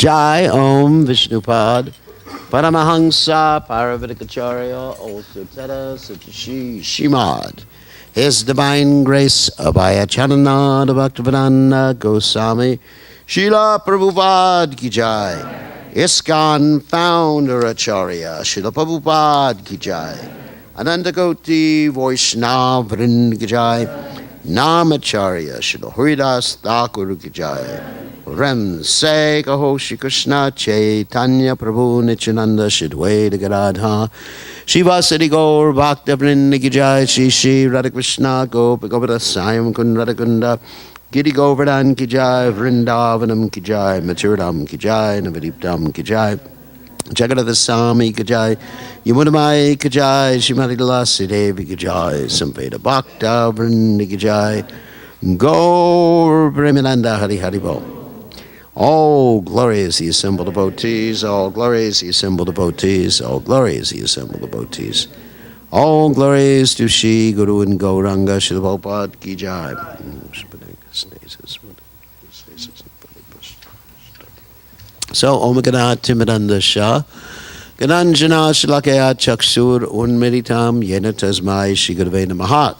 Jai Om Vishnupad Paramahansa Paravatikacharya Osutara Sutashi Shimad. His Divine Grace Abhaya Chananad Bhaktivedanta Goswami Srila Prabhupada Ki Jai. ISKCON Founder Acharya Srila Prabhupada Ki Jai. Anandakoti Vaishnav Vrind Ki Jai. Namacharya Srila Haridas Thakur Ki Jai. Rem Se Kaho Shri Krishna Chaitanya Prabhu Nityananda Shidwaita Gadadha Shiva Siddhi Gaur Bhakta Vrinda Ki Jai Shri Shri Radha Krishna Gopa Govardha Sayam Kund Radha Kunda Giri Govardhan Ki Jai Vrindavanam Ki Jai Mathuradam Ki Jai Navadiptam Ki Jai Jagadadha Sami Ki Jai Yamunamai Ki Jai Shrimati Tulasi Devi Ki Jai Samveda Bhakta Vrinda Ki Jai Gaur Premananda Hari Hari Bo. All glory is the assembled devotees, all glory is the assembled devotees, all glory is the assembled devotees. All glories to Shri Guru and Gauranga Srila Prabhupada Ki Jai. So, Om Ganat Timidanda Shah, Gananjana Shalakaya Chakshur Unmeritam Yena Tasmai Shri Gurave Namaha.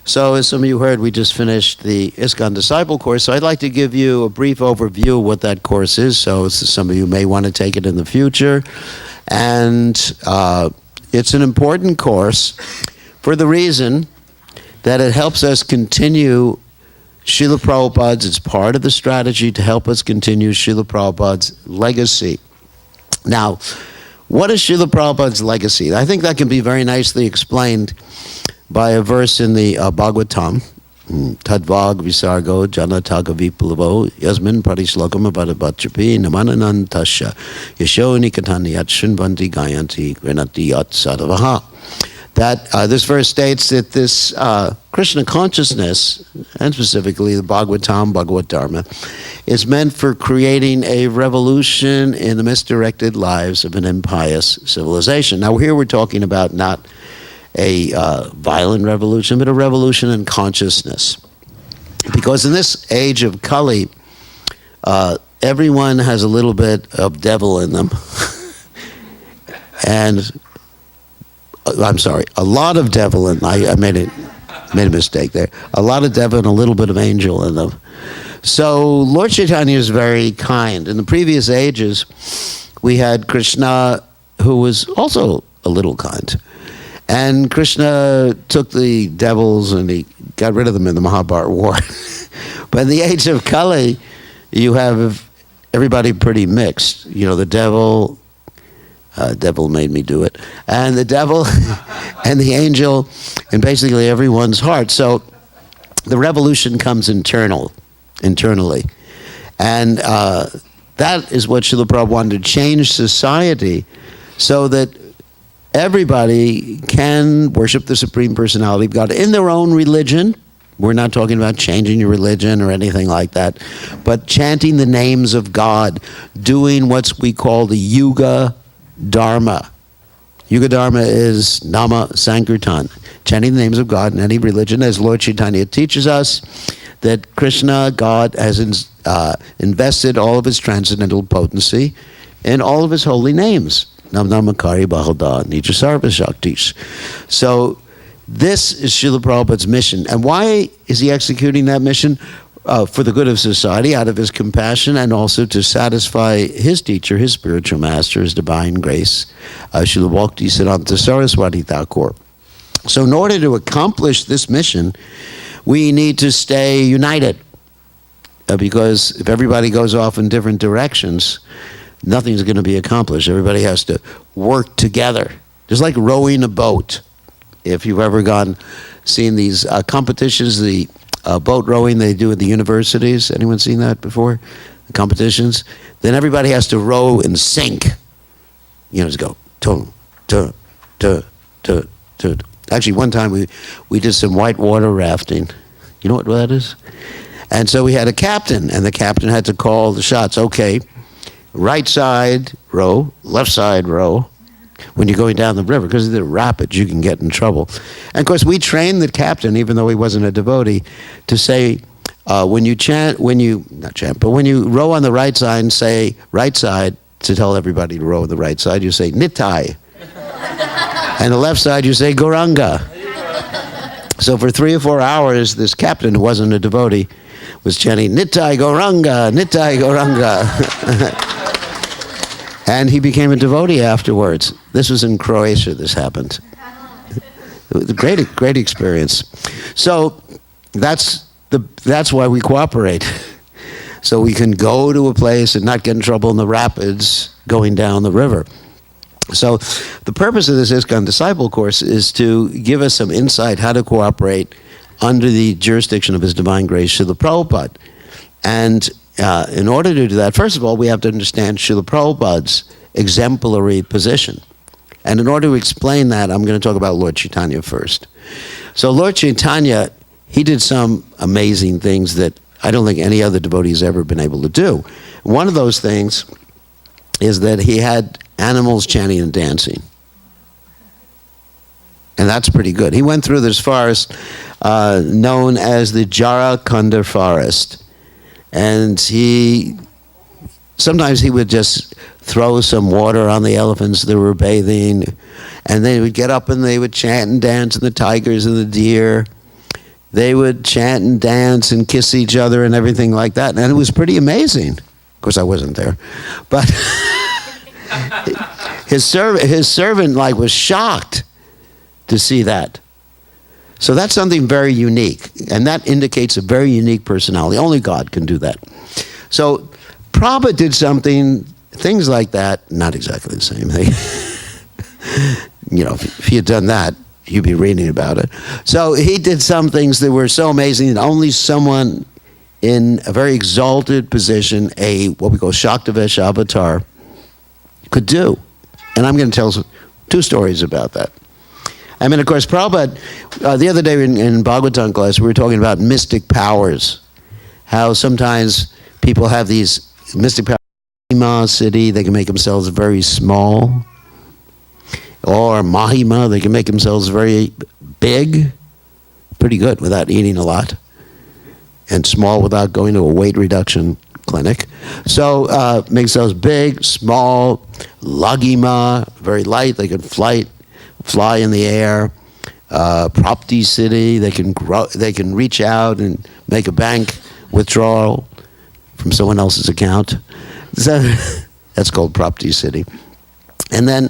So, as some of you heard, we just finished the ISKCON Disciple course. So I'd like to give you a brief overview of what that course is. So some of you may want to take it in the future. And it's an important course for the reason that it helps us continue Srila Prabhupada's, it's part of the strategy to help us continue Srila Prabhupada's legacy. Now, what is Srila Prabhupada's legacy? I think that can be very nicely explained by a verse in the Bhagavatam, Tadvag Visargo Janataga Vipulavo Yasmin Parishlokam Abhadabatrapi Namananantasha Yashoni Katani Yatshinvanti Gayanti Grenati Yat Sadavaha. That this verse states that this Krishna consciousness, and specifically the Bhagavatam, Bhagavad Dharma, is meant for creating a revolution in the misdirected lives of an impious civilization. Now here we're talking about not a violent revolution, but a revolution in consciousness. Because in this age of Kali, everyone has a little bit of devil in them. And, I'm sorry, a lot of devil in, I made a mistake there. A lot of devil and a little bit of angel in them. So Lord Chaitanya is very kind. In the previous ages, we had Krishna, who was also a little kind. And Krishna took the devils and he got rid of them in the Mahabharata war. But in the age of Kali, you have everybody pretty mixed. You know, the devil made me do it, and the devil and the angel, and basically everyone's heart. So the revolution comes internally. And that is what Srila Prabhupada wanted to change society so that everybody can worship the Supreme Personality of God in their own religion. We're not talking about changing your religion or anything like that, but chanting the names of God, doing what we call the Yuga Dharma. Yuga Dharma is Nama Sankirtan, chanting the names of God in any religion, as Lord Chaitanya teaches us that Krishna, God, has invested all of his transcendental potency in all of his holy names. Nam Namakari Bahalda Nija Sarva Shaktis. So this is Srila Prabhupada's mission. And why is he executing that mission? For the good of society, out of his compassion, and also to satisfy his teacher, his spiritual master, his divine grace, Srila Bhakti Siddhanta Saraswati Thakur. So in order to accomplish this mission, we need to stay united. Because if everybody goes off in different directions, nothing's going to be accomplished. Everybody has to work together. Just like rowing a boat. If you've ever seen these competitions, the boat rowing they do at the universities. Anyone seen that before? The competitions? Then everybody has to row in sync. You know, just go, to. Actually, one time we did some whitewater rafting. You know what that is? And so we had a captain, and the captain had to call the shots. Okay, right side row, left side row, when you're going down the river, because of the rapids, you can get in trouble. And of course, we trained the captain, even though he wasn't a devotee, to say, when you chant, not chant, but when you row on the right side and say right side to tell everybody to row on the right side, you say Nitai. And the left side, you say Gauranga. So for 3 or 4 hours, this captain, who wasn't a devotee, was chanting Nitai Gauranga, Nitai Gauranga. And he became a devotee afterwards. This was in Croatia, this happened. It was a great experience. So that's why we cooperate. So we can go to a place and not get in trouble in the rapids going down the river. So the purpose of this ISKCON Disciple Course is to give us some insight how to cooperate under the jurisdiction of His Divine Grace, Srila Prabhupada. And in order to do that, first of all, we have to understand Srila Prabhupada's exemplary position. And in order to explain that, I'm going to talk about Lord Chaitanya first. So Lord Chaitanya, he did some amazing things that I don't think any other devotee has ever been able to do. One of those things is that he had animals chanting and dancing. And that's pretty good. He went through this forest known as the Jarakanda forest. And sometimes he would just throw some water on the elephants that were bathing. And they would get up and they would chant and dance, and the tigers and the deer. They would chant and dance and kiss each other and everything like that. And it was pretty amazing. Of course, I wasn't there. But his servant was shocked to see that. So that's something very unique. And that indicates a very unique personality. Only God can do that. So Prabhupada did things like that, not exactly the same thing. If he had done that, you'd be reading about it. So he did some things that were so amazing that only someone in a very exalted position, what we call Shaktavesh avatar, could do. And I'm going to tell 2 stories about that. I mean, of course, Prabhupada, the other day in Bhagavatam class, we were talking about mystic powers. How sometimes people have these mystic powers. Mahima city, they can make themselves very small. Or Mahima, they can make themselves very big. Pretty good without eating a lot. And small without going to a weight reduction clinic. So make themselves big, small, Lagima, very light, they can fly in the air. Prapti city, they can reach out and make a bank withdrawal from someone else's account. So that's called Prapti city. And then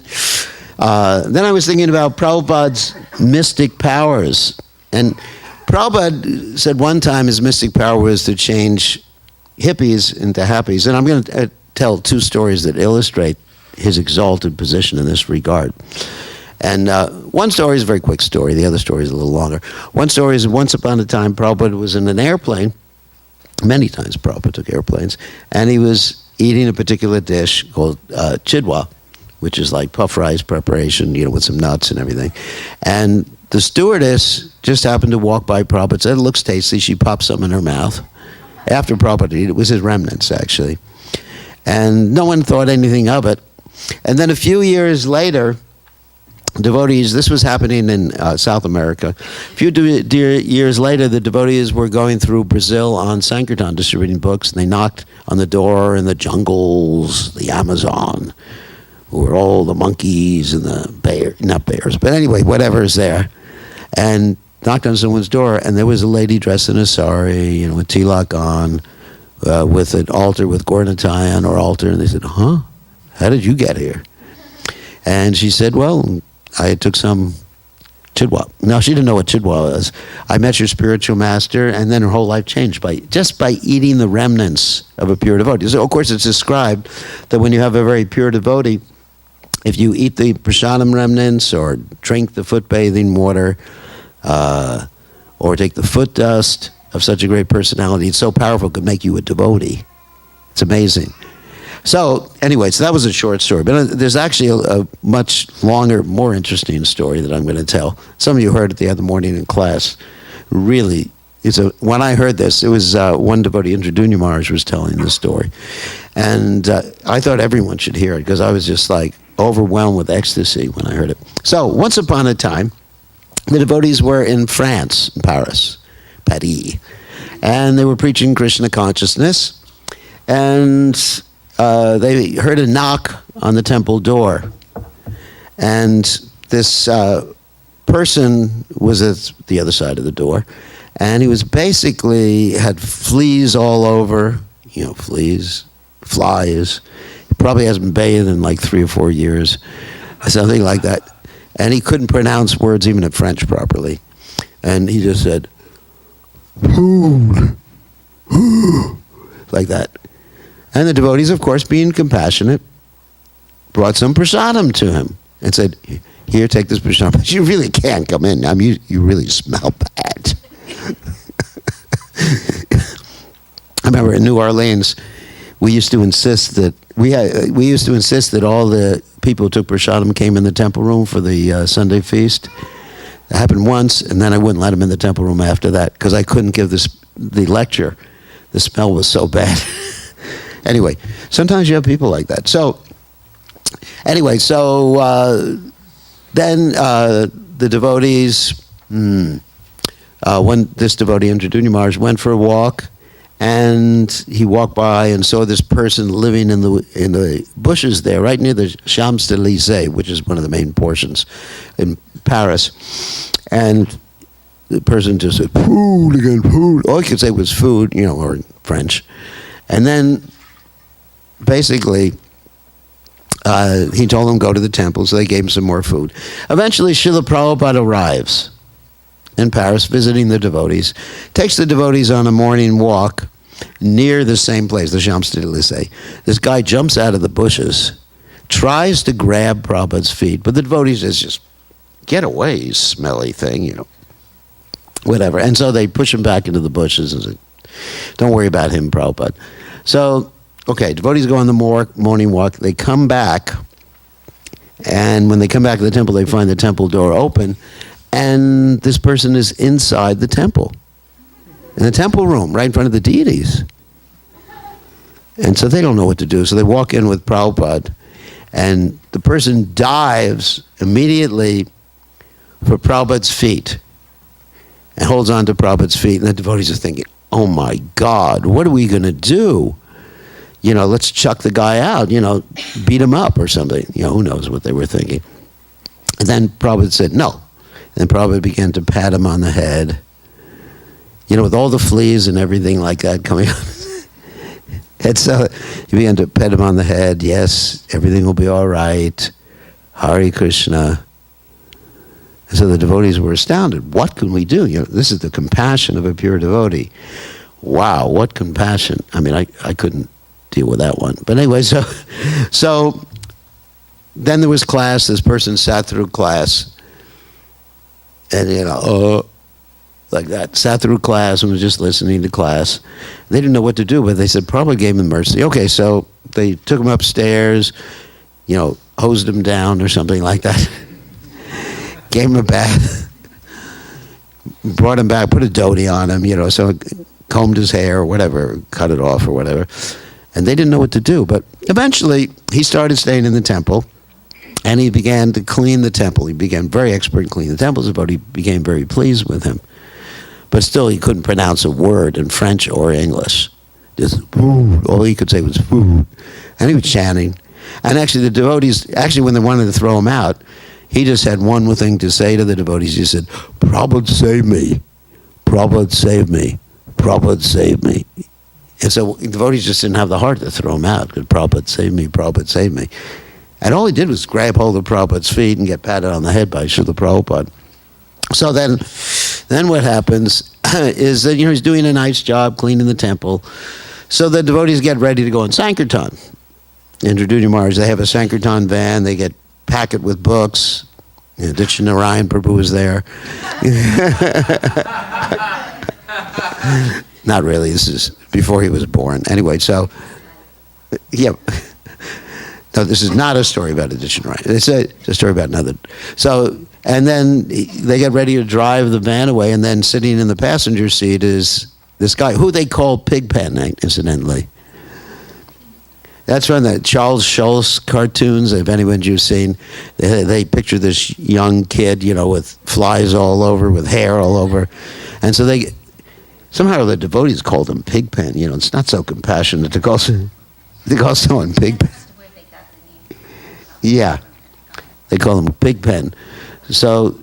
I was thinking about Prabhupada's mystic powers. And Prabhupada said one time his mystic power was to change hippies into happies. And I'm going to tell 2 stories that illustrate his exalted position in this regard. And one story is a very quick story. The other story is a little longer. One story is once upon a time Prabhupada was in an airplane. Many times Prabhupada took airplanes. And he was eating a particular dish called chidwa, which is like puff rice preparation, with some nuts and everything. And the stewardess just happened to walk by Prabhupada, said, it looks tasty. She popped some in her mouth. After Prabhupada ate it, was his remnants, actually. And no one thought anything of it. And then a few years later, devotees, this was happening in South America. A few years later, the devotees were going through Brazil on Sankirtan, distributing books, and they knocked on the door in the jungles, the Amazon, where all the monkeys and the not bears, but anyway, whatever is there, and knocked on someone's door, and there was a lady dressed in a sari, with tilak on, with an altar, with Gornatai on her altar, and they said, how did you get here? And she said, well, I took some chidwa. Now, she didn't know what chidwa was. I met your spiritual master, and then her whole life changed just by eating the remnants of a pure devotee. So, of course, it's described that when you have a very pure devotee, if you eat the prasadam remnants or drink the foot bathing water or take the foot dust of such a great personality, it's so powerful it could make you a devotee. It's amazing. So, anyway, that was a short story. But there's actually a much longer, more interesting story that I'm going to tell. Some of you heard it the other morning in class. Really, when I heard this, it was one devotee, Indradunya Maharaj, was telling this story. And I thought everyone should hear it because I was just overwhelmed with ecstasy when I heard it. So, once upon a time, the devotees were in France, in Paris. and they were preaching Krishna consciousnness, and they heard a knock on the temple door, and this person was at the other side of the door, and he was basically had fleas all over, fleas, flies. He probably hasn't bathed in like 3 or 4 years, something like that. And he couldn't pronounce words even in French properly. And he just said, food, like that. And the devotees, of course, being compassionate, brought some prasadam to him and said, here, take this prasadam. But you really can't come in. I mean, you really smell bad. I remember in New Orleans, we used to insist that all the people who took prasadam came in the temple room for the Sunday feast. It happened once, and then I wouldn't let them in the temple room after that because I couldn't give the lecture. The smell was so bad. Anyway, sometimes you have people like that. So, anyway, then the devotees, when this devotee, Indradyumna Maharaj, went for a walk, and he walked by and saw this person living in the bushes there, right near the Champs-Élysées, which is one of the main portions in Paris. And the person just said, food again, food. All he could say was food, or in French. And then, basically, he told them go to the temple, so they gave him some more food. Eventually, Srila Prabhupada arrives in Paris, visiting the devotees, takes the devotees on a morning walk near the same place, the Champs-Élysées. This guy jumps out of the bushes, tries to grab Prabhupada's feet, but the devotees just get away, you smelly thing, whatever. And so they push him back into the bushes and say, don't worry about him, Prabhupada. So, okay, devotees go on the morning walk. They come back, and when they come back to the temple, they find the temple door open, and this person is inside the temple, in the temple room, right in front of the deities. And so they don't know what to do. So they walk in with Prabhupada, and the person dives immediately for Prabhupada's feet and holds on to Prabhupada's feet. And the devotees are thinking, oh my God, what are we going to do? Let's chuck the guy out, beat him up or something. Who knows what they were thinking. And then Prabhupada said, no. And Prabhupada began to pat him on the head, with all the fleas and everything like that coming out. And so he began to pat him on the head. Yes, everything will be all right. Hare Krishna. And so the devotees were astounded. What can we do? This is the compassion of a pure devotee. Wow, what compassion. I mean, I couldn't deal with that one. But anyway, so then there was class. This person sat through class. And, like that, sat through class and was just listening to class. They didn't know what to do, but they said, probably gave him mercy. Okay, so they took him upstairs, hosed him down or something like that. Gave him a bath. Brought him back, put a dhoti on him, so combed his hair or whatever, cut it off or whatever. And they didn't know what to do. But eventually, he started staying in the temple. And he began to clean the temple. He became very expert in cleaning the temples, but he became very pleased with him. But still, he couldn't pronounce a word in French or English. Just food. All he could say was food. And he was chanting. And actually, the devotees, when they wanted to throw him out, he just had one more thing to say to the devotees. He said, Prabhupada, save me. Prabhupada, save me. Prabhupada, save me. And so the devotees just didn't have the heart to throw him out. Because Prabhupada, save me. Prabhupada, save me. And all he did was grab hold of Prabhupada's feet and get patted on the head by Srila Prabhupada. So then what happens is that, he's doing a nice job cleaning the temple. So the devotees get ready to go on Sankirtan. Indradyumna Maharaj, they have a Sankirtan van. They pack it with books. Ditya Narayan Prabhu was there. Not really. This is before he was born. Anyway, so, yeah. No, this is not a story about Ditya Narayan. It's a story about another. So, and then they get ready to drive the van away, and then sitting in the passenger seat is this guy, who they call Pigpen, incidentally. That's from the Charles Schulz cartoons, if anyone you've seen. They picture this young kid, with flies all over, with hair all over. And so somehow the devotees called him Pigpen. You know, it's not so compassionate to call someone Pigpen. Yeah, they call him Pigpen. So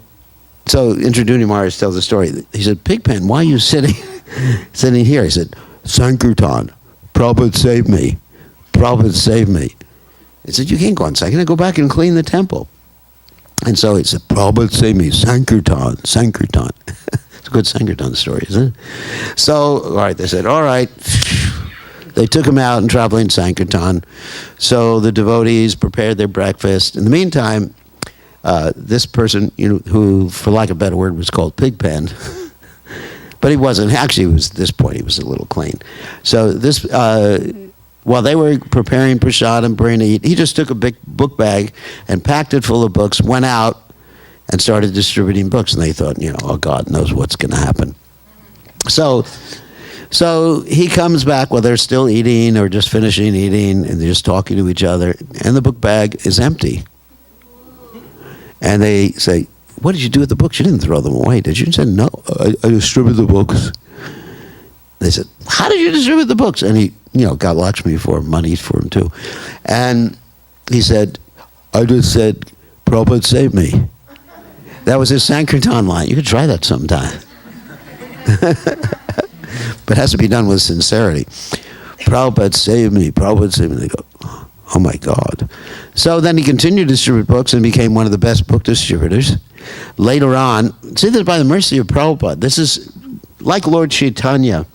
Indraduni Maharaj tells the story. He said, Pigpen, why are you sitting here? He said, Sankirtan, Prabhupada saved me. Prabhupada saved me. He said, you can't go on Sankirtan. Go back and clean the temple. And so he said, Prabhupada saved me. Sankirtan. It's a good Sankirtan story, isn't it? So, all right, they said, all right. They took him out and traveling Sankirtan. So the devotees prepared their breakfast. In the meantime, this person, who, for lack of a better word, was called Pigpen, but he wasn't. Actually, at this point, he was a little clean. So this, while they were preparing prasad and bringing to eat, he just took a big book bag and packed it full of books, went out, and started distributing books. And they thought, oh, God knows what's going to happen. So he comes back while they're still eating or just finishing eating, and they're just talking to each other, and the book bag is empty. And they say, what did you do with the books? You didn't throw them away, did you? He said, no, I distributed the books. They said, how did you distribute the books? And he, got Lakshmi for him, money for him too. And he said, I just said, Prabhupada saved me. That was his Sankirtan line. You could try that sometime. But it has to be done with sincerity. Prabhupada saved me. Prabhupada saved me. They go, oh my God. So then he continued to distribute books and became one of the best book distributors. Later on, see this by the mercy of Prabhupada. This is like Lord Chaitanya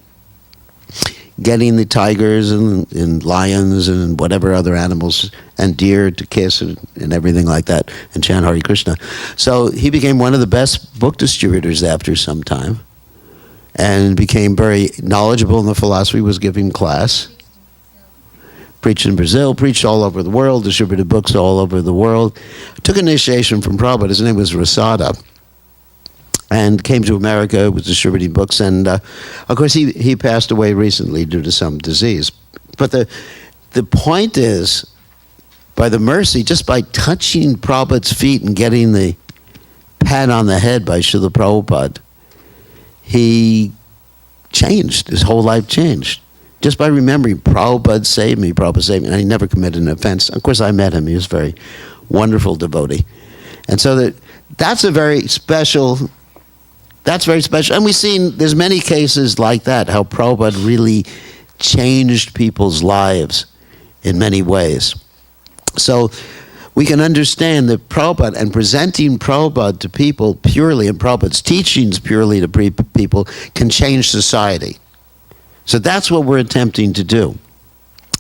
getting the tigers and lions and whatever other animals and deer to kiss and everything like that and chant Hare Krishna. So he became one of the best book distributors after some time and became very knowledgeable in the philosophy, was giving class. Preached in Brazil, preached all over the world, distributed books all over the world. Took initiation from Prabhupada. His name was Rasada. And came to America, was distributing books. And, of course, he passed away recently due to some disease. But the point is, by the mercy, just by touching Prabhupada's feet and getting the pat on the head by Srila Prabhupada, he changed. His whole life changed. Just by remembering, Prabhupada saved me, Prabhupada saved me. And he never committed an offense. Of course, I met him. He was a very wonderful devotee. And so that's very special. And we've seen there's many cases like that, how Prabhupada really changed people's lives in many ways. So we can understand that Prabhupada and presenting Prabhupada to people purely, and Prabhupada's teachings purely to people, can change society. So that's what we're attempting to do.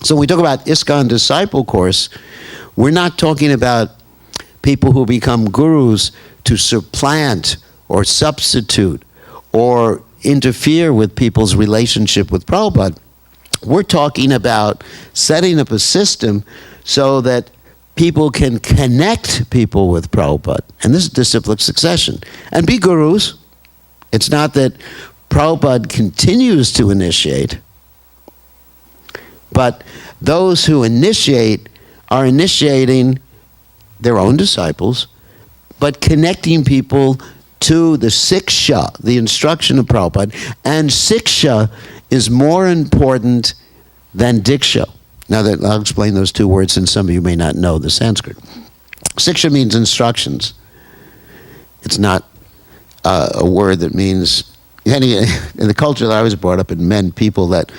So when we talk about ISKCON Disciple Course, we're not talking about people who become gurus to supplant or substitute or interfere with people's relationship with Prabhupada. We're talking about setting up a system so that people can connect people with Prabhupada. And this is disciplic succession. And be gurus. It's not that Prabhupada continues to initiate, but those who initiate are initiating their own disciples, but connecting people to the siksha, the instruction of Prabhupada. And siksha is more important than diksha. Now, I'll explain those two words since some of you may not know the Sanskrit. Siksha means instructions. It's not a word that means, in the culture that I was brought up in, meant people that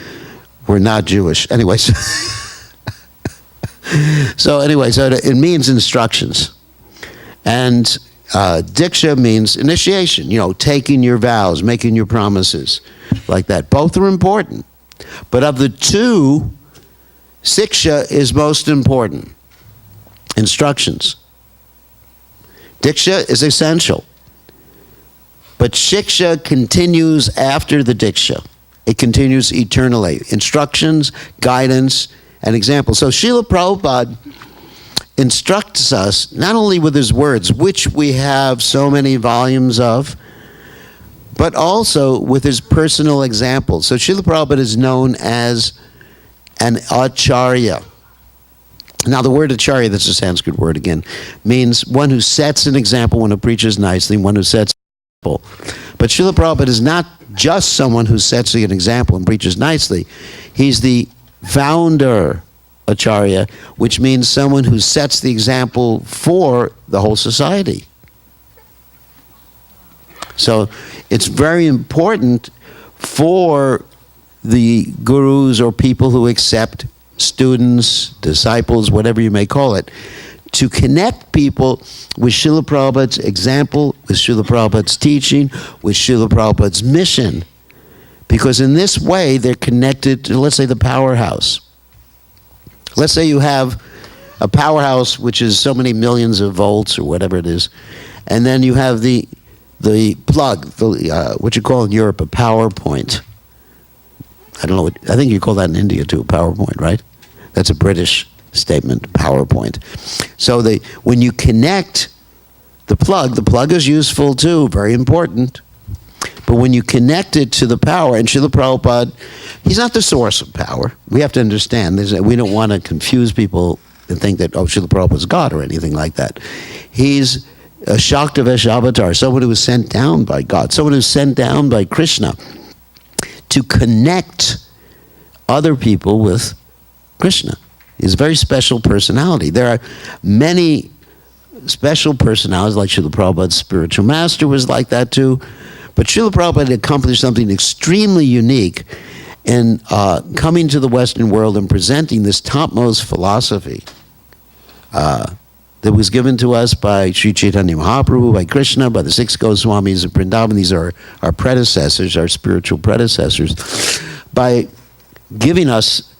were not Jewish. Anyways, so it means instructions. And diksha means initiation, taking your vows, making your promises, like that. Both are important. But of the two, siksha is most important. Instructions. Diksha is essential. But shiksha continues after the diksha. It continues eternally. Instructions, guidance, and example. So Srila Prabhupada instructs us not only with his words, which we have so many volumes of, but also with his personal examples. So Srila Prabhupada is known as an acharya. Now the word acharya, that's a Sanskrit word again, means one who sets an example, one who preaches nicely, one who sets an example. But Srila Prabhupada is not just someone who sets an example and preaches nicely. He's the founder Acharya, which means someone who sets the example for the whole society. So it's very important for the gurus or people who accept students, disciples, whatever you may call it, to connect people with Srila Prabhupada's example, with Srila Prabhupada's teaching, with Srila Prabhupada's mission. Because in this way, they're connected to, let's say, the powerhouse. Let's say you have a powerhouse which is so many millions of volts or whatever it is, and then you have the plug, what you call in Europe a PowerPoint. I don't know, I think you call that in India too, a PowerPoint, right? That's a British statement, PowerPoint. So when you connect the plug is useful too, very important. But when you connect it to the power, and Srila Prabhupada, he's not the source of power. We have to understand this. We don't want to confuse people and think that, Srila Prabhupada is God or anything like that. He's a Shaktavesh avatar, someone who was sent down by God, someone who's sent down by Krishna to connect other people with Krishna. He's a very special personality. There are many special personalities, like Srila Prabhupada's spiritual master was like that too. But Srila Prabhupada accomplished something extremely unique in coming to the Western world and presenting this topmost philosophy that was given to us by Sri Chaitanya Mahaprabhu, by Krishna, by the six Goswamis of Vrindavan. These are our predecessors, our spiritual predecessors, by giving us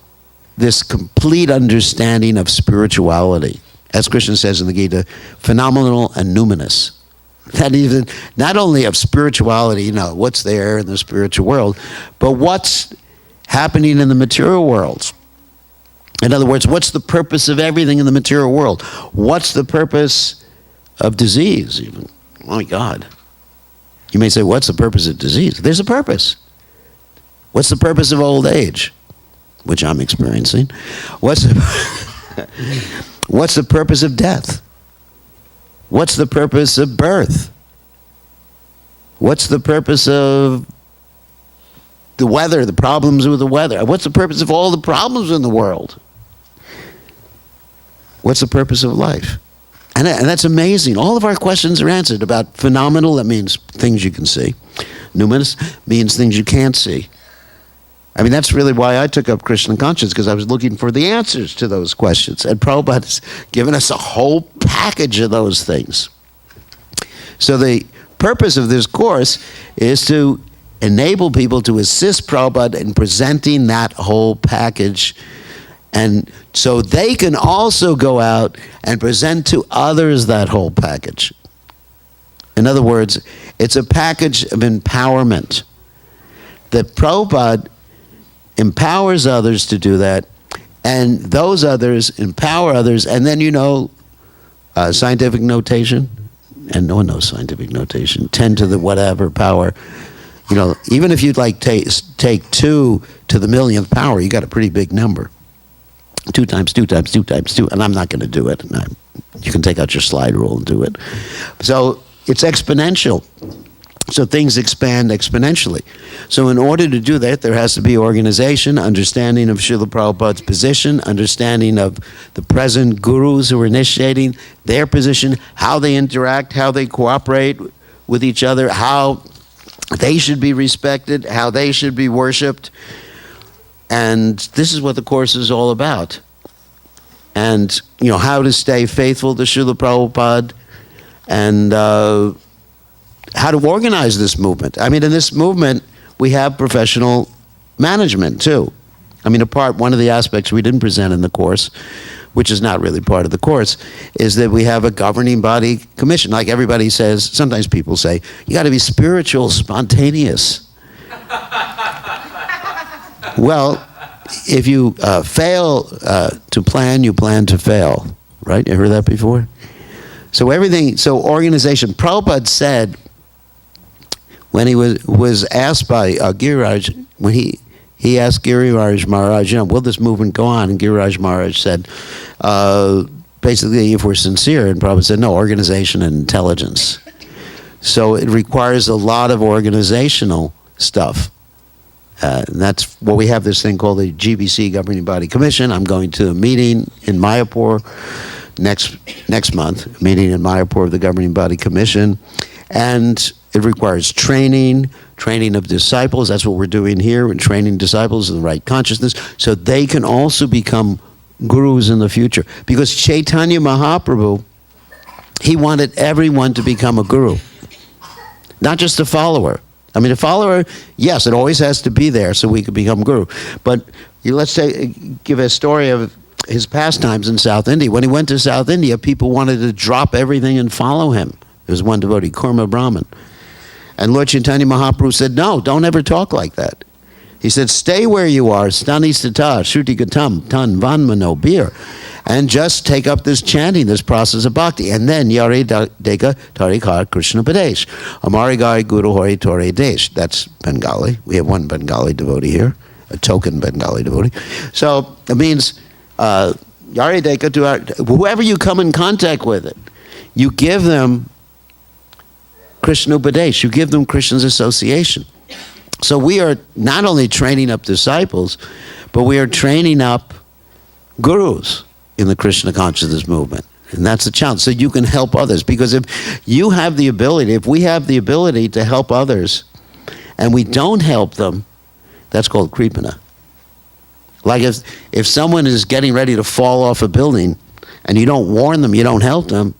this complete understanding of spirituality. As Krishna says in the Gita, phenomenal and numinous. That even, not only of spirituality, what's there in the spiritual world, but what's happening in the material world. In other words, what's the purpose of everything in the material world? What's the purpose of disease even? Oh my God. You may say, what's the purpose of disease? There's a purpose. What's the purpose of old age? Which I'm experiencing. What's the purpose of death? What's the purpose of birth? What's the purpose of the weather, the problems with the weather? What's the purpose of all the problems in the world? What's the purpose of life? And that's amazing. All of our questions are answered about phenomenal, that means things you can see. Numinous means things you can't see. I mean, that's really why I took up Krishna consciousness, because I was looking for the answers to those questions. And Prabhupada has given us a whole package of those things. So the purpose of this course is to enable people to assist Prabhupada in presenting that whole package, and so they can also go out and present to others that whole package. In other words, it's a package of empowerment that Prabhupada empowers others to do that, and those others empower others. And then scientific notation, and no one knows scientific notation, 10 to the whatever power. Even if you'd take 2 to the millionth power, you got a pretty big number. 2 times 2 times 2 times 2, and I'm not going to do it. You can take out your slide rule and do it. So it's exponential. So things expand exponentially. So in order to do that, there has to be organization, understanding of Srila Prabhupada's position, understanding of the present gurus who are initiating their position, how they interact, how they cooperate with each other, how they should be respected, how they should be worshipped. And this is what the course is all about. And, how to stay faithful to Srila Prabhupada, and how to organize this movement. I mean, in this movement, we have professional management too. I mean, one of the aspects we didn't present in the course, which is not really part of the course, is that we have a governing body commission. Like everybody says, sometimes people say, you got to be spiritual, spontaneous. Well, if you fail to plan, you plan to fail. Right? You heard that before? So organization. Prabhupada said, when he was asked by Giriraj, when he asked Giriraj Maharaj, will this movement go on? And Giriraj Maharaj said, basically, if we're sincere, and Prabhupada said, no, organization and intelligence. So it requires a lot of organizational stuff. And that's what we have this thing called the GBC Governing Body Commission. I'm going to a meeting in Mayapur next month, a meeting in Mayapur of the Governing Body Commission. And it requires training of disciples. That's what we're doing here. We're training disciples in the right consciousness so they can also become gurus in the future. Because Chaitanya Mahaprabhu, he wanted everyone to become a guru, not just a follower. I mean, a follower, yes, it always has to be there so we could become guru. But let's give a story of his pastimes in South India. When he went to South India, people wanted to drop everything and follow him. There was one devotee, Kurma Brahman. And Lord Chaitanya Mahaprabhu said, no, don't ever talk like that. He said, stay where you are, stani stata, shruti gatam, tan vanmano bir, and just take up this chanting, this process of bhakti. And then, yare deka tarikar Krishna Padesh, amarigai guru hori tore desh. That's Bengali. We have one Bengali devotee here, a token Bengali devotee. So it means, yare deka to whoever you come in contact with it, you give them Krishna Upadesh, you give them Krishna's association. So we are not only training up disciples, but we are training up gurus in the Krishna consciousness movement. And that's the challenge. So you can help others. Because if you have the ability, if we have the ability to help others, and we don't help them, that's called kripana. Like if someone is getting ready to fall off a building, and you don't warn them, you don't help them,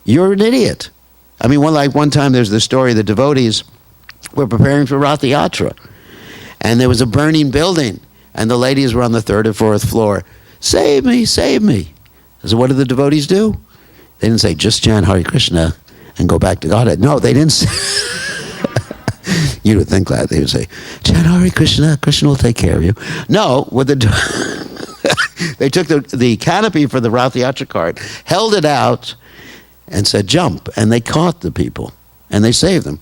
you're an idiot. I mean, one time there's the story, the devotees were preparing for Rath Yatra, and there was a burning building, and the ladies were on the 3rd or 4th floor. Save me, save me. So what did the devotees do? They didn't say, just chant Hare Krishna and go back to Godhead. No, they didn't say. You would think that. They would say, chant Hare Krishna, Krishna will take care of you. No, what they took the canopy for the Rath Yatra cart, held it out, and said, jump. And they caught the people, and they saved them.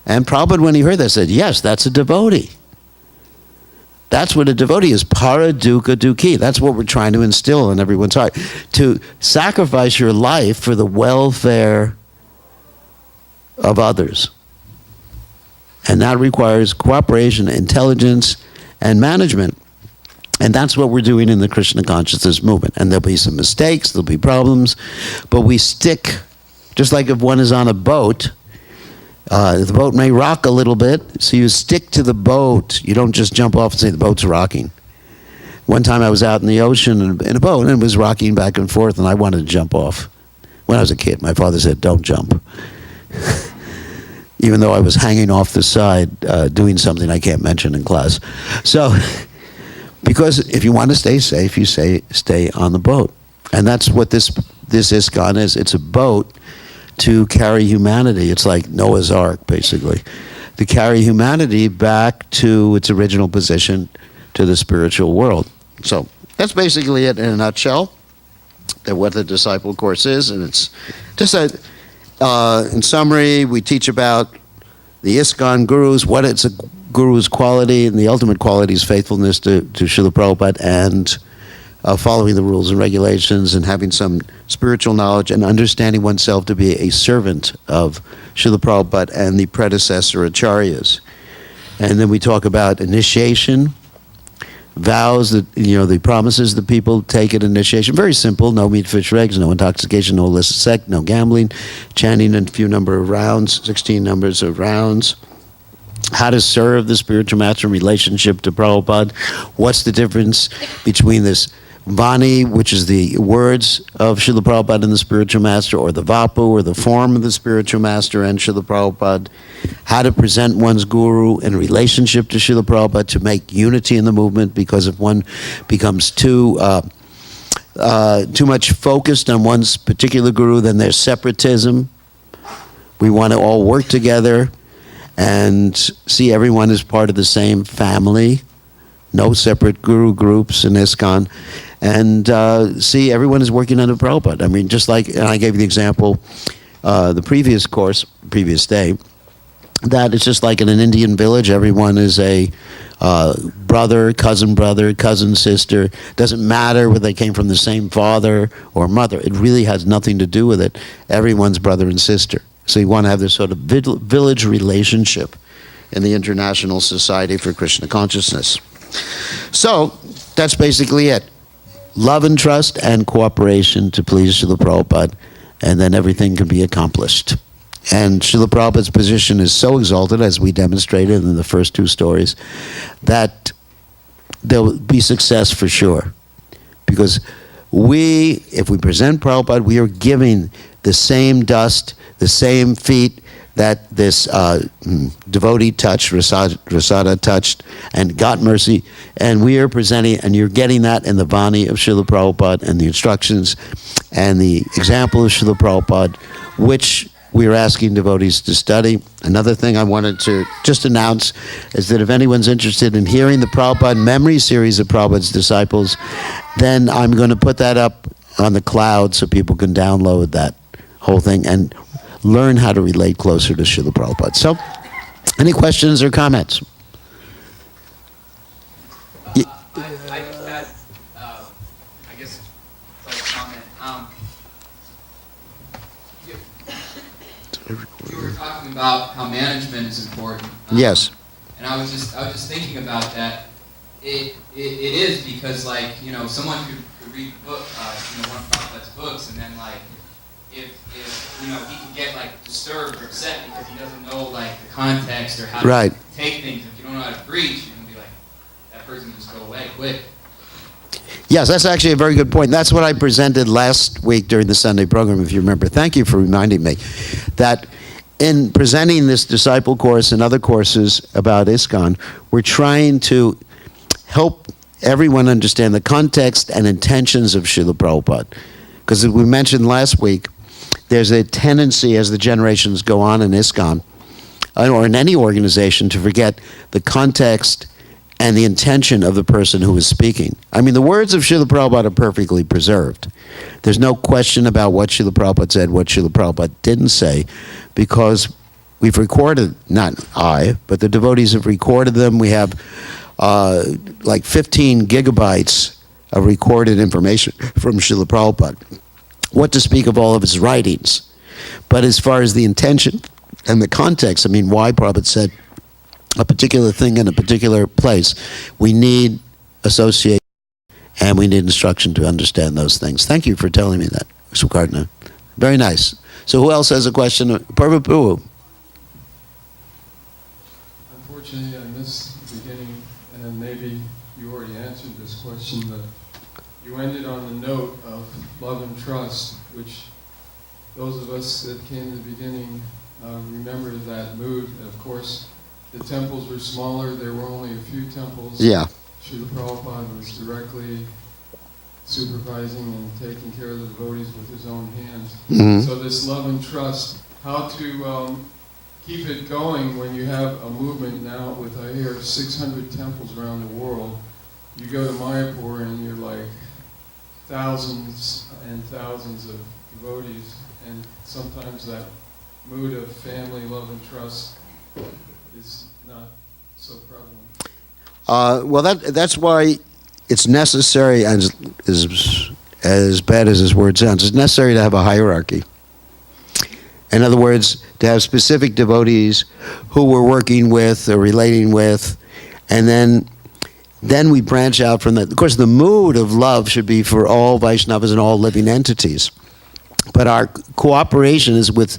And Prabhupada, when he heard that, said, yes, that's a devotee. That's what a devotee is, para dukkha dukhi. That's what we're trying to instill in everyone's heart. To sacrifice your life for the welfare of others. And that requires cooperation, intelligence, and management. And that's what we're doing in the Krishna consciousness movement. And there'll be some mistakes, there'll be problems, but we stick, just like if one is on a boat, the boat may rock a little bit, so you stick to the boat. You don't just jump off and say the boat's rocking. One time I was out in the ocean in a boat, and it was rocking back and forth, and I wanted to jump off. When I was a kid, my father said, don't jump. Even though I was hanging off the side doing something I can't mention in class. So, because if you want to stay safe, you stay on the boat. And that's what this ISKCON is. It's a boat to carry humanity. It's like Noah's Ark, basically. To carry humanity back to its original position, to the spiritual world. So that's basically it in a nutshell, what the disciple course is. And it's just in summary, we teach about the ISKCON gurus, what it's a guru's quality, and the ultimate quality is faithfulness to Srila Prabhupada, and following the rules and regulations, and having some spiritual knowledge, and understanding oneself to be a servant of Srila Prabhupada and the predecessor acharyas. And then we talk about initiation, vows, that the promises that people take at initiation. Very simple: no meat, fish, eggs, no intoxication, no illicit sex, no gambling, chanting a few number of rounds, 16 numbers of rounds. How to serve the spiritual master in relationship to Prabhupada. What's the difference between this Vani, which is the words of Srila Prabhupada and the spiritual master, or the Vapu, or the form of the spiritual master and Srila Prabhupada? How to present one's guru in relationship to Srila Prabhupada to make unity in the movement, because if one becomes too much focused on one's particular guru, then there's separatism. We want to all work together and see everyone as part of the same family. No separate guru groups in ISKCON. And see everyone is working under Prabhupada. I mean, just like, and I gave you the example the previous day, that it's just like in an Indian village, everyone is a brother, cousin sister. Doesn't matter whether they came from the same father or mother. It really has nothing to do with it. Everyone's brother and sister. So you want to have this sort of village relationship in the International Society for Krishna Consciousness. So that's basically it. Love and trust and cooperation to please Srila Prabhupada, and then everything can be accomplished. And Srila Prabhupada's position is so exalted, as we demonstrated in the first two stories, that there will be success for sure. Because if we present Prabhupada, we are giving the same dust, the same feet that this devotee touched, Rasada touched, and got mercy. And we are presenting, and you're getting that in the Vani of Srila Prabhupada, and the instructions, and the example of Srila Prabhupada, which we are asking devotees to study. Another thing I wanted to just announce is that if anyone's interested in hearing the Prabhupada memory series of Prabhupada's disciples, then I'm going to put that up on the cloud so people can download that whole thing and learn how to relate closer to Srila Prabhupada. So, any questions or comments? I had, I guess, it's like a comment. You were talking about how management is important. Yes. And I was just thinking about that. It is because, like, you know, someone could read a book, one of Prabhupada's books, and then, like, if you know, he can get, like, disturbed or upset because he doesn't know, like, the context or how to take things. If you don't know how to preach, you're gonna be like, that person just go away quick. Yes, that's actually a very good point. That's what I presented last week during the Sunday program, if you remember. Thank you for reminding me that in presenting this disciple course and other courses about ISKCON, we're trying to help everyone understand the context and intentions of Srila Prabhupada. Because as we mentioned last week, there's a tendency as the generations go on in ISKCON, or in any organization, to forget the context and the intention of the person who is speaking. I mean, the words of Srila Prabhupada are perfectly preserved. There's no question about what Srila Prabhupada said, what Srila Prabhupada didn't say, because we've recorded, not I, but the devotees have recorded them. We have like 15 gigabytes of recorded information from Srila Prabhupada. What to speak of all of his writings. But as far as the intention and the context, I mean, why Prabhupada said a particular thing in a particular place, we need association and we need instruction to understand those things. Thank you for telling me that, Sukarna. Very nice. So who else has a question? Prabhu. Unfortunately, I missed the beginning, and maybe you already answered this question, but you ended on the note of love and trust, which those of us that came in the beginning remember that mood. Of course, the temples were smaller. There were only a few temples. Yeah. Srila Prabhupada was directly supervising and taking care of the devotees with his own hands. Mm-hmm. So this love and trust, how to keep it going when you have a movement now with, I hear, 600 temples around the world. You go to Mayapur and you're like thousands and thousands of devotees, and sometimes that mood of family, love, and trust is not so prevalent. Well, that's why it's necessary, as bad as this word sounds, it's necessary to have a hierarchy. In other words, to have specific devotees who we're working with or relating with, and then we branch out from that. Of course, the mood of love should be for all Vaishnavas and all living entities. But our cooperation is with,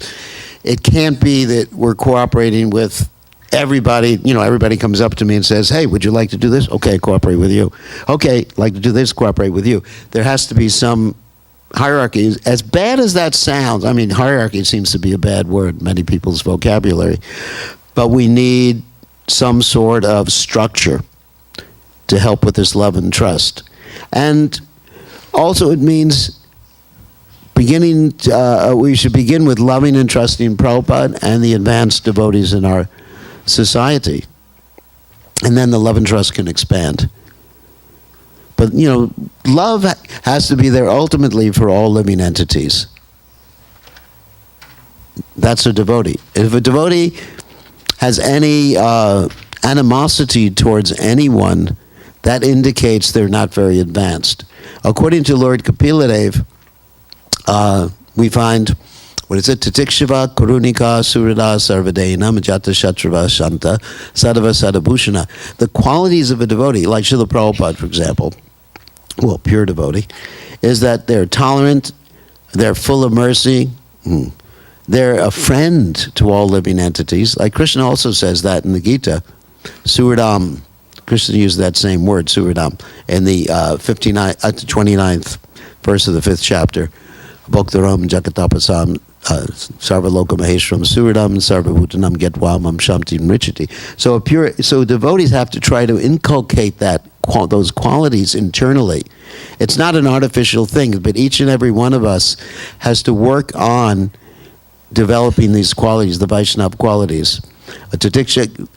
it can't be that we're cooperating with everybody. You know, everybody comes up to me and says, hey, would you like to do this? Okay, cooperate with you. Okay, like to do this, cooperate with you. There has to be some hierarchy. As bad as that sounds, I mean, hierarchy seems to be a bad word in many people's vocabulary, but we need some sort of structure to help with this love and trust. And also it means we should begin with loving and trusting Prabhupada and the advanced devotees in our society. And then the love and trust can expand. But, you know, love has to be there ultimately for all living entities. That's a devotee. If a devotee has any animosity towards anyone, that indicates they're not very advanced. According to Lord Kapiladev, we find what is it? Titikshava, Kurunika, Surada, Sarvadena, Majata Shatrava, Shanta, Sadhava, Sadhabhushana. The qualities of a devotee, like Srila Prabhupada, for example, well, pure devotee, is that they're tolerant, they're full of mercy, they're a friend to all living entities. Like Krishna also says that in the Gita, Suradam. Krishna used that same word, Suradam, in the 29th verse of the 5th chapter. Bhaktaram Jagatapasam Sarvaloka Maheshram Suradam Sarvabhutanam Getwamam Shamti Mrichati. So devotees have to try to inculcate those qualities internally. It's not an artificial thing, but each and every one of us has to work on developing these qualities, the Vaishnava qualities. Tatiksha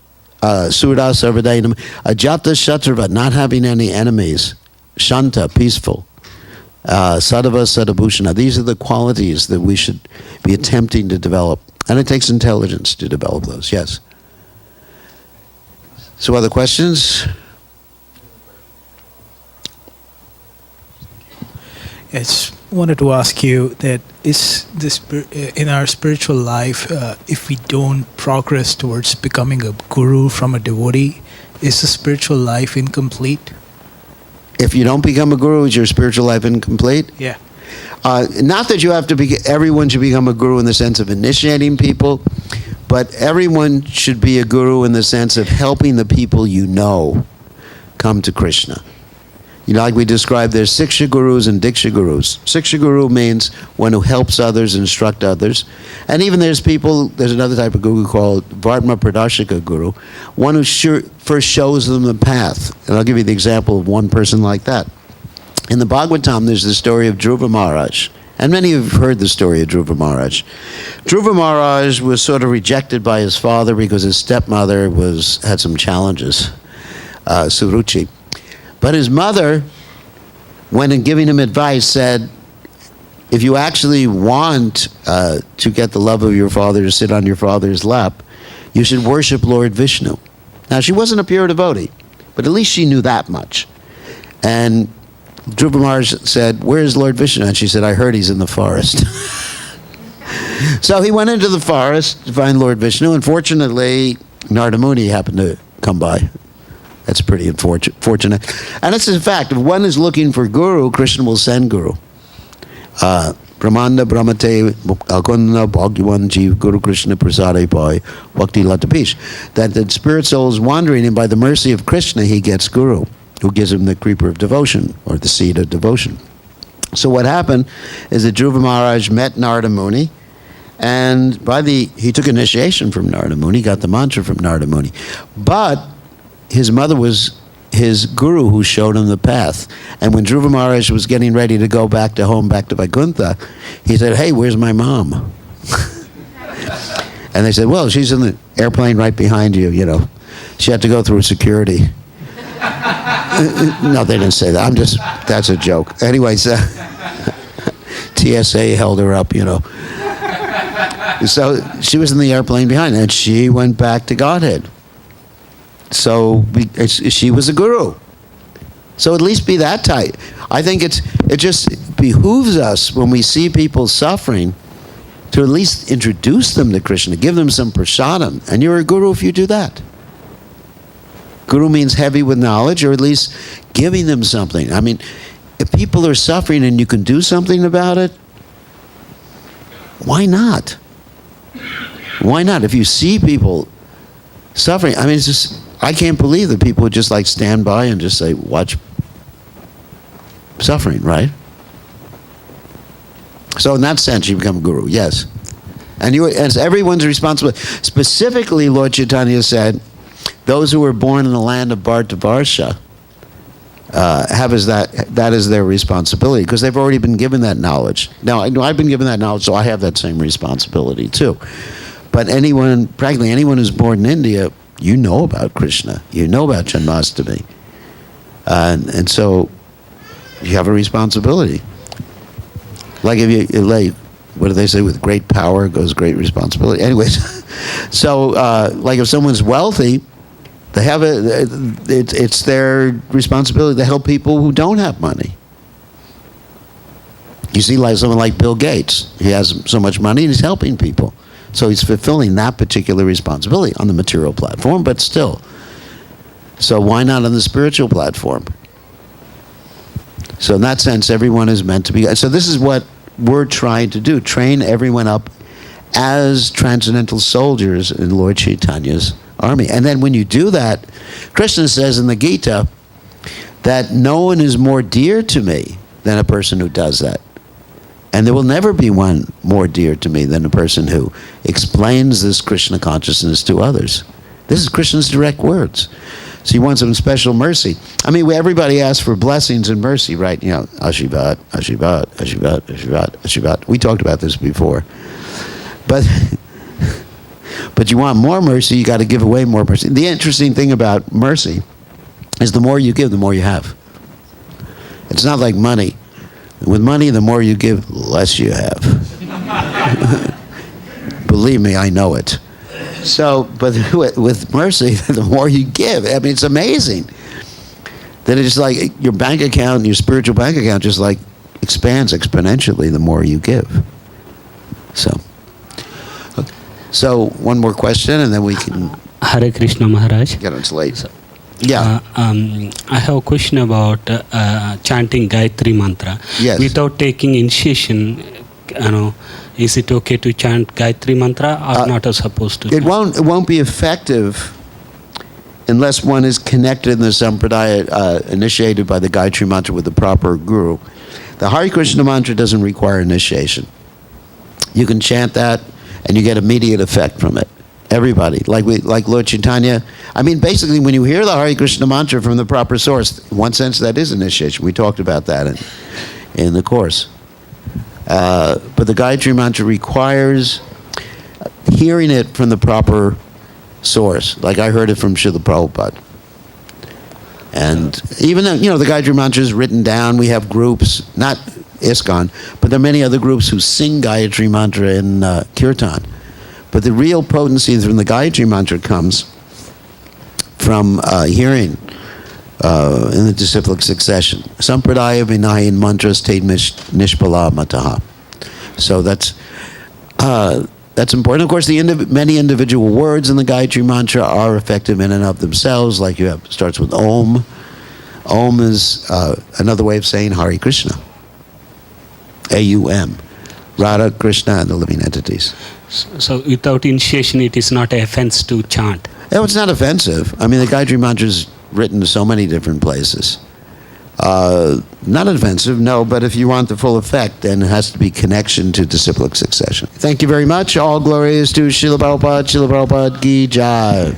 Surda Sarvadainam Ajata Shatrava, not having any enemies. Shanta, peaceful. Sadhava, Sadhabhushana. These are the qualities that we should be attempting to develop. And it takes intelligence to develop those, yes. So other questions? I just wanted to ask you that is this in our spiritual life, if we don't progress towards becoming a guru from a devotee, is the spiritual life incomplete? If you don't become a guru, is your spiritual life incomplete? Yeah. Not that you have to be, everyone should become a guru in the sense of initiating people, but everyone should be a guru in the sense of helping the people you know come to Krishna. You know, like we described, there's Siksha Gurus and Diksha Gurus. Siksha Guru means one who helps others, instruct others. And even there's another type of guru called Vartma Pradashika Guru, one who first shows them the path. And I'll give you the example of one person like that. In the Bhagavatam, there's the story of Dhruva Maharaj. And many of you have heard the story of Dhruva Maharaj. Dhruva Maharaj was sort of rejected by his father because his stepmother had some challenges, Suruchi. But his mother, when in giving him advice, said, if you actually want to get the love of your father to sit on your father's lap, you should worship Lord Vishnu. Now, she wasn't a pure devotee, but at least she knew that much. And Dhruva Maharaj said, where is Lord Vishnu? And she said, I heard he's in the forest. So he went into the forest to find Lord Vishnu, and fortunately, Narada Muni happened to come by. That's pretty unfortunate. And it's in fact, if one is looking for guru, Krishna will send guru. Brahmanda Brahmate Akunda Bhagwan Jeev Guru Krishna Prasade Pai Bhakti Latapish. That the spirit soul is wandering, and by the mercy of Krishna, he gets guru, who gives him the creeper of devotion, or the seed of devotion. So what happened is that Dhruva Maharaj met Narada Muni, and he took initiation from Narada Muni, got the mantra from Narada Muni. But his mother was his guru who showed him the path. And when Dhruva Maharaj was getting ready to go back to home, back to Vaikuntha, he said, hey, where's my mom? And they said, well, she's in the airplane right behind you, you know. She had to go through security. No, they didn't say that. That's a joke. Anyways, TSA held her up, you know. So she was in the airplane behind, and she went back to Godhead. So she was a guru. So at least be that tight. I think it just behooves us when we see people suffering to at least introduce them to Krishna, give them some prasadam, and you're a guru if you do that. Guru means heavy with knowledge, or at least giving them something. I mean, if people are suffering and you can do something about it, why not? Why not? If you see people suffering, I mean, it's just, I can't believe that people would just like stand by and just say, watch suffering, right? So in that sense, you become a guru, yes. And as everyone's responsible. Specifically, Lord Chaitanya said, those who were born in the land of Bhartavarsha that is their responsibility, because they've already been given that knowledge. Now, I know I've been given that knowledge, so I have that same responsibility too. But practically anyone who's born in India, you know about Krishna, you know about Janmashtami, and so you have a responsibility. Like what do they say? With great power goes great responsibility. Anyways, so like if someone's wealthy, they have it's their responsibility to help people who don't have money. You see, like someone like Bill Gates, he has so much money and he's helping people. So he's fulfilling that particular responsibility on the material platform, but still. So why not on the spiritual platform? So in that sense, everyone is meant to be. So this is what we're trying to do, train everyone up as transcendental soldiers in Lord Chaitanya's army. And then when you do that, Krishna says in the Gita that no one is more dear to me than a person who does that. And there will never be one more dear to me than a person who explains this Krishna consciousness to others. This is Krishna's direct words. So he wants some special mercy. I mean, everybody asks for blessings and mercy, right? You know, Ashirvad, Ashirvad, Ashirvad, Ashirvad, Ashirvad. We talked about this before. But you want more mercy, you got to give away more mercy. The interesting thing about mercy is the more you give, the more you have. It's not like money. With money, the more you give, less you have. Believe me, I know it. So, but with mercy, the more you give. I mean, it's amazing that it's like your bank account, your spiritual bank account, just like expands exponentially the more you give. So one more question, and then we can. Hare Krishna Maharaj. Get it's late. Yeah. I have a question about chanting Gayatri mantra. Yes. Without taking initiation, is it okay to chant Gayatri mantra or not supposed to? It won't be effective unless one is connected in the sampradaya, initiated by the Gayatri mantra with the proper guru. The Hare Krishna mantra doesn't require initiation. You can chant that, and you get immediate effect from it. Everybody, like Lord Chaitanya. I mean, basically, when you hear the Hare Krishna mantra from the proper source, in one sense, that is initiation. We talked about that in the course. But the Gayatri mantra requires hearing it from the proper source. Like I heard it from Srila Prabhupada. And even though, the Gayatri mantra is written down, we have groups, not ISKCON, but there are many other groups who sing Gayatri mantra in Kirtan. But the real potency from the Gayatri mantra comes from hearing in the disciplic succession. Sampradaya vinayin mantras te nishpala mataha. So that's important. Of course, many individual words in the Gayatri mantra are effective in and of themselves. Like starts with Om. Om is another way of saying Hare Krishna. A-U-M. Radha, Krishna, and the living entities. So without initiation, it is not an offense to chant? No, it's not offensive. I mean, the Gayatri mantra is written in so many different places. Not offensive, no, but if you want the full effect, then it has to be connection to disciplic succession. Thank you very much. All glory is to Srila Prabhupada, Ki Jai.